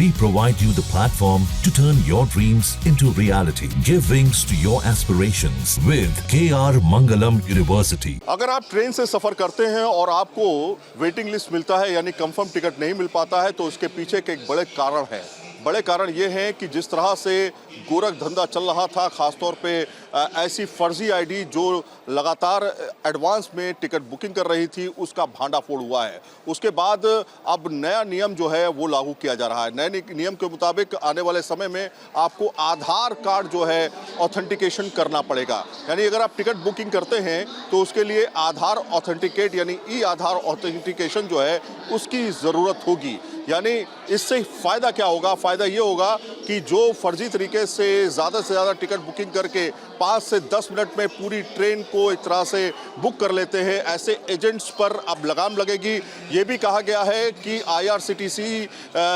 We provide you the platform to turn your dreams into reality. Give wings to your aspirations with KR Mangalam University. अगर आप train से सफर करते हैं और आपको वेटिंग लिस्ट मिलता है यानी कंफर्म टिकट नहीं मिल पाता है तो उसके पीछे के एक बड़े कारण है। बड़े कारण ये हैं कि जिस तरह से गोरख धंधा चल रहा था, खासतौर पे ऐसी फर्जी आईडी जो लगातार एडवांस में टिकट बुकिंग कर रही थी, उसका भांडाफोड़ हुआ है। उसके बाद अब नया नियम जो है वो लागू किया जा रहा है। नए नियम के मुताबिक आने वाले समय में आपको आधार कार्ड जो है ऑथेंटिकेशन करना पड़ेगा। यानी अगर आप टिकट बुकिंग करते हैं तो उसके लिए आधार ऑथेंटिकेट यानी ई आधार ऑथेंटिकेशन जो है उसकी ज़रूरत होगी। यानी इससे फ़ायदा क्या होगा? फ़ायदा ये होगा कि जो फर्जी तरीके से ज़्यादा टिकट बुकिंग करके 5 से 10 मिनट में पूरी ट्रेन को एक तरह से बुक कर लेते हैं, ऐसे एजेंट्स पर अब लगाम लगेगी। ये भी कहा गया है कि IRCTC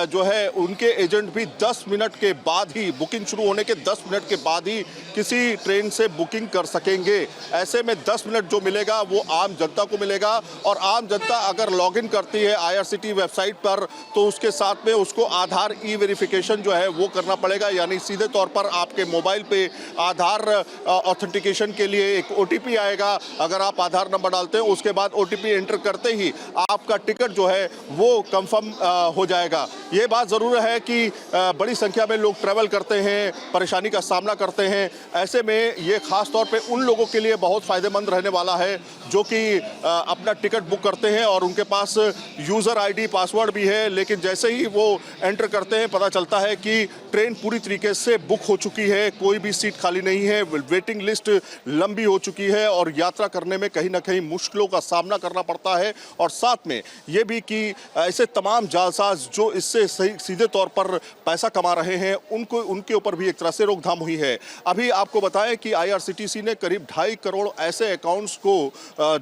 जो है उनके एजेंट भी 10 मिनट के बाद ही, बुकिंग शुरू होने के 10 मिनट के बाद ही किसी ट्रेन से बुकिंग कर सकेंगे। ऐसे में 10 मिनट जो मिलेगा वो आम जनता को मिलेगा और आम जनता अगर लॉगिन करती है IRCTC वेबसाइट पर तो उसके साथ में उसको आधार ई वेरिफिकेशन जो है वो करना पड़ेगा। यानी सीधे तौर पर आपके मोबाइल पे आधार ऑथेंटिकेशन के लिए एक OTP आएगा। अगर आप आधार नंबर डालते हैं उसके बाद OTP एंटर करते ही आपका टिकट जो है वो कंफर्म हो जाएगा। ये बात ज़रूर है कि बड़ी संख्या में लोग ट्रैवल करते हैं, परेशानी का सामना करते हैं। ऐसे में ये ख़ास तौर पे उन लोगों के लिए बहुत फ़ायदेमंद रहने वाला है जो कि अपना टिकट बुक करते हैं और उनके पास यूज़र ID पासवर्ड भी है, लेकिन जैसे ही वो एंटर करते हैं पता चलता है कि ट्रेन पूरी तरीके से बुक हो चुकी है, कोई भी सीट खाली नहीं है, वेटिंग लिस्ट लंबी हो चुकी है और यात्रा करने में कहीं ना कहीं मुश्किलों का सामना करना पड़ता है। और साथ में ये भी कि ऐसे तमाम जालसाज जो इससे सीधे तौर पर पैसा कमा रहे हैं उनके ऊपर भी एक तरह से रोकथाम हुई है। अभी आपको बताएं कि IRCTC ने करीब 2.5 करोड़ ऐसे अकाउंट्स को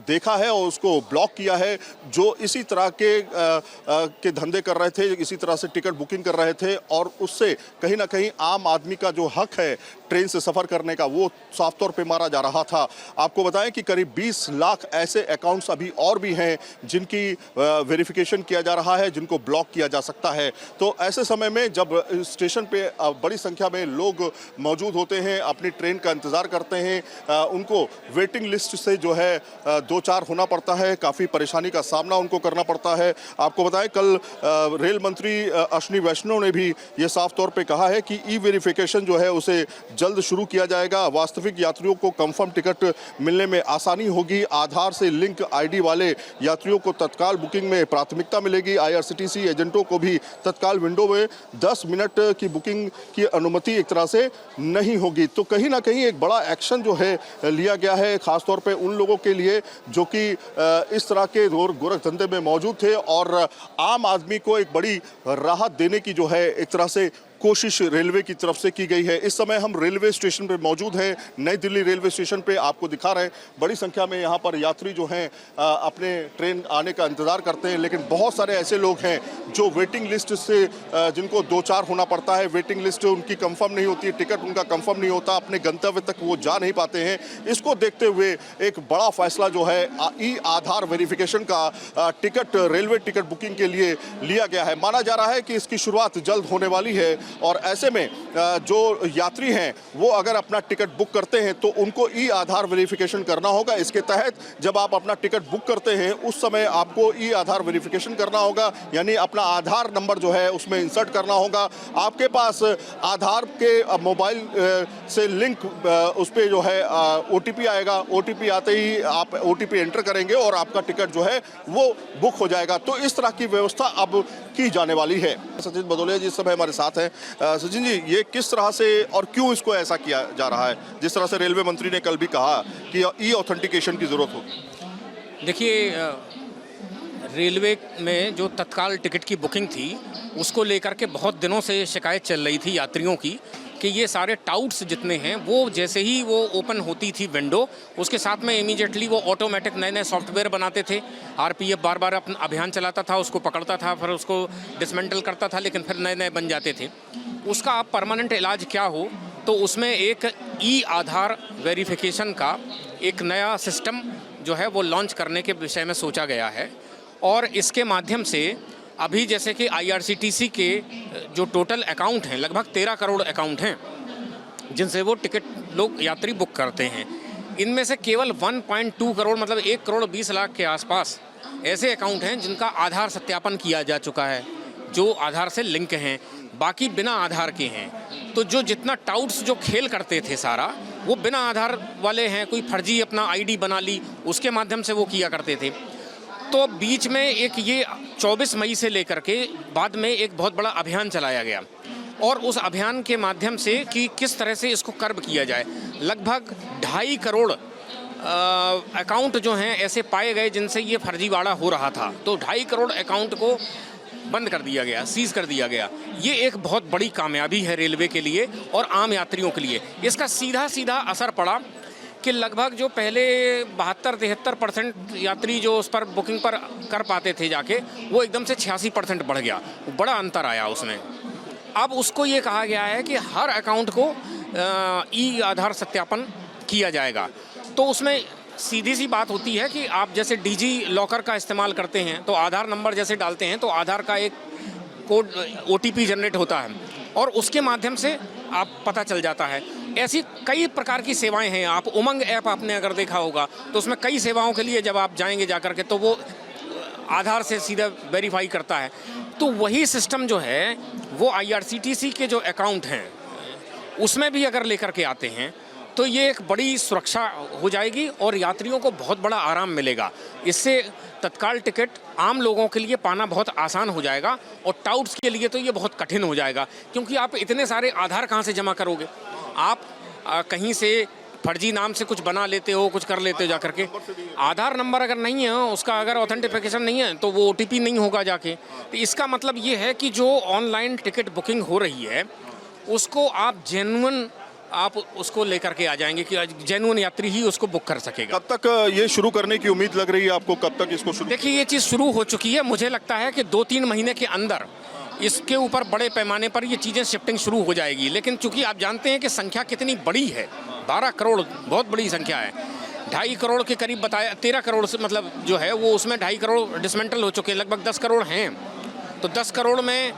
देखा है और उसको ब्लॉक किया है जो इसी तरह के धंधे कर रहे थे, इसी तरह से टिकट बुकिंग कर रहे थे और उससे कहीं ना कहीं आम आदमी का जो हक है ट्रेन से सफ़र करने का वो साफ तौर पे मारा जा रहा था। आपको बताएं कि करीब 20 लाख ऐसे अकाउंट्स अभी और भी हैं जिनकी वेरिफिकेशन किया जा रहा है, जिनको ब्लॉक किया जा सकता है। तो ऐसे समय में जब स्टेशन पे बड़ी संख्या में लोग मौजूद होते हैं, अपनी ट्रेन का इंतज़ार करते हैं, उनको वेटिंग लिस्ट से जो है 2-4 होना पड़ता है, काफ़ी परेशानी का सामना उनको करना पड़ता है। आपको बताएं कल रेल मंत्री अश्विनी वैष्णव ने भी ये साफ तौर पे कहा है कि ई वेरिफिकेशन जो है उसे जल्द शुरू किया जाएगा। वास्तविक यात्रियों को कंफर्म टिकट मिलने में आसानी होगी। आधार से लिंक ID वाले यात्रियों को तत्काल बुकिंग में प्राथमिकता मिलेगी। IRCTC एजेंटों को भी तत्काल विंडो में 10 मिनट की बुकिंग की अनुमति एक तरह से नहीं होगी। तो कहीं ना कहीं एक बड़ा एक्शन जो है लिया गया है, खासतौर पे उन लोगों के लिए जो कि इस तरह के गोरख धंधे में मौजूद थे और आम आदमी को एक बड़ी राहत देने की जो है एक तरह से कोशिश रेलवे की तरफ से की गई है। इस समय हम रेलवे स्टेशन पे मौजूद हैं, नई दिल्ली रेलवे स्टेशन पे आपको दिखा रहे हैं। बड़ी संख्या में यहाँ पर यात्री जो हैं अपने ट्रेन आने का इंतज़ार करते हैं, लेकिन बहुत सारे ऐसे लोग हैं जो वेटिंग लिस्ट से जिनको 2-4 होना पड़ता है, वेटिंग लिस्ट उनकी कंफर्म नहीं होती, टिकट उनका कंफर्म नहीं होता, अपने गंतव्य तक वो जा नहीं पाते हैं। इसको देखते हुए एक बड़ा फैसला जो है ई आधार वेरिफिकेशन का टिकट रेलवे टिकट बुकिंग के लिए लिया गया है। माना जा रहा है कि इसकी शुरुआत जल्द होने वाली है और ऐसे में जो यात्री हैं वो अगर अपना टिकट बुक करते हैं तो उनको ई आधार वेरिफिकेशन करना होगा। इसके तहत जब आप अपना टिकट बुक करते हैं उस समय आपको ई आधार वेरिफिकेशन करना होगा, यानी अपना आधार नंबर जो है उसमें इंसर्ट करना होगा। आपके पास आधार के मोबाइल से लिंक उस पर जो है OTP आएगा। OTP आते ही आप OTP एंटर करेंगे और आपका टिकट जो है वो बुक हो जाएगा। तो इस तरह की व्यवस्था अब की जाने वाली है। सचिन भदौलिया जी इस समय हमारे साथ हैं। सचिन जी, ये किस तरह से और क्यों इसको ऐसा किया जा रहा है, जिस तरह से रेलवे मंत्री ने कल भी कहा कि ई ऑथेंटिकेशन की ज़रूरत होगी? देखिए, रेलवे में जो तत्काल टिकट की बुकिंग थी उसको लेकर के बहुत दिनों से शिकायत चल रही थी यात्रियों की कि ये सारे टाउट्स जितने हैं वो जैसे ही वो ओपन होती थी विंडो, उसके साथ में इमीडिएटली वो ऑटोमेटिक नए सॉफ्टवेयर बनाते थे। RPF बार बार अपना अभियान चलाता था, उसको पकड़ता था, फिर उसको डिसमेंटल करता था, लेकिन फिर नए बन जाते थे। उसका अब परमानेंट इलाज क्या हो, तो उसमें एक ई आधार वेरिफिकेशन का एक नया सिस्टम जो है वो लॉन्च करने के विषय में सोचा गया है और इसके माध्यम से अभी जैसे कि IRCTC के जो टोटल अकाउंट हैं, लगभग 13 करोड़ अकाउंट हैं जिनसे वो टिकट लोग यात्री बुक करते हैं। इनमें से केवल 1.2 करोड़ मतलब 1 करोड़ 20 लाख के आसपास ऐसे अकाउंट हैं जिनका आधार सत्यापन किया जा चुका है, जो आधार से लिंक हैं, बाकी बिना आधार के हैं। तो जो जितना टाउट्स जो खेल करते थे सारा, वो बिना आधार वाले हैं। कोई फर्जी अपना ID बना ली, उसके माध्यम से वो किया करते थे। तो बीच में एक ये 24 मई से लेकर के बाद में एक बहुत बड़ा अभियान चलाया गया, और उस अभियान के माध्यम से कि किस तरह से इसको कर्ब किया जाए, लगभग 2.5 करोड़ अकाउंट जो हैं ऐसे पाए गए जिनसे ये फर्जीवाड़ा हो रहा था। तो 2.5 करोड़ अकाउंट को बंद कर दिया गया, सीज कर दिया गया। ये एक बहुत बड़ी कामयाबी है रेलवे के लिए और आम यात्रियों के लिए। इसका सीधा सीधा असर पड़ा कि लगभग जो पहले 72-73% यात्री जो उस पर बुकिंग पर कर पाते थे जाके, वो एकदम से 86% बढ़ गया। बड़ा अंतर आया उसमें। अब उसको ये कहा गया है कि हर अकाउंट को आधार सत्यापन किया जाएगा। तो उसमें सीधी सी बात होती है कि आप जैसे डिजी लॉकर का इस्तेमाल करते हैं तो आधार नंबर जैसे डालते हैं तो आधार का एक कोड OTP जनरेट होता है और उसके माध्यम से आप पता चल जाता है। ऐसी कई प्रकार की सेवाएं हैं। आप उमंग ऐप आपने अगर देखा होगा तो उसमें कई सेवाओं के लिए जब आप जाएंगे जाकर के तो वो आधार से सीधा वेरीफाई करता है। तो वही सिस्टम जो है वो IRCTC के जो अकाउंट हैं उसमें भी अगर लेकर के आते हैं तो ये एक बड़ी सुरक्षा हो जाएगी और यात्रियों को बहुत बड़ा आराम मिलेगा। इससे तत्काल टिकट आम लोगों के लिए पाना बहुत आसान हो जाएगा और टाउट्स के लिए तो ये बहुत कठिन हो जाएगा, क्योंकि आप इतने सारे आधार कहाँ से जमा करोगे। आप कहीं से फर्जी नाम से कुछ बना लेते हो, कुछ कर लेते हो जा करके। आधार नंबर अगर नहीं है, उसका अगर ऑथेंटिफिकेशन नहीं है तो वो OTP नहीं होगा जाके। तो इसका मतलब ये है कि जो ऑनलाइन टिकट बुकिंग हो रही है उसको आप जेन्युइन आप उसको लेकर के आ जाएंगे कि जेन्युइन यात्री ही उसको बुक कर सकेगा। कब तक ये शुरू करने की उम्मीद लग रही है आपको? कब तक इसको शुरू? देखिए, ये चीज़ शुरू हो चुकी है। मुझे लगता है कि 2-3 महीने के अंदर इसके ऊपर बड़े पैमाने पर ये चीज़ें शिफ्टिंग शुरू हो जाएगी। लेकिन चूंकि आप जानते हैं कि संख्या कितनी बड़ी है, 12 करोड़ बहुत बड़ी संख्या है। 2.5 करोड़ के करीब बताया, 13 करोड़ से मतलब जो है वो उसमें 2.5 करोड़ डिसमेंटल हो चुके हैं, लगभग 10 करोड़ हैं। तो 10 करोड़ में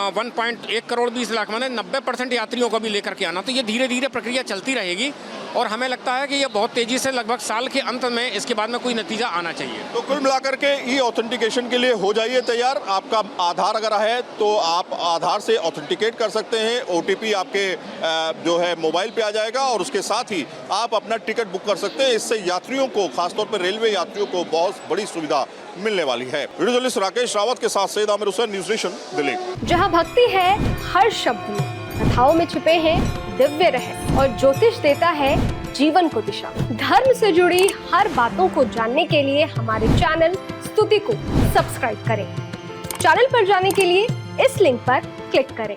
1.1 करोड़ 20 लाख माने 90% यात्रियों को भी लेकर के आना। तो ये धीरे धीरे प्रक्रिया चलती रहेगी और हमें लगता है कि ये बहुत तेज़ी से लगभग साल के अंत में इसके बाद में कोई नतीजा आना चाहिए। तो कुल मिलाकर के ऑथेंटिकेशन के लिए हो जाइए तैयार। आपका आधार अगर है तो आप आधार से ऑथेंटिकेट कर सकते हैं। OTP आपके जो है मोबाइल पे आ जाएगा और उसके साथ ही आप अपना टिकट बुक कर सकते हैं। इससे यात्रियों को, खासतौर पर रेलवे यात्रियों को बहुत बड़ी सुविधा मिलने वाली है। वीडियो जर्नलिस्ट राकेश रावत के साथ सैयद आमिर हुसैन, न्यूज़ नेशन, दिल्ली। जहां भक्ति है हर शब्द में, कथाओं में छिपे हैं दिव्य रहस्य और ज्योतिष देता है जीवन को दिशा। धर्म से जुड़ी हर बातों को जानने के लिए हमारे चैनल स्तुति को सब्सक्राइब करें। चैनल पर जाने के लिए इस लिंक पर क्लिक करें।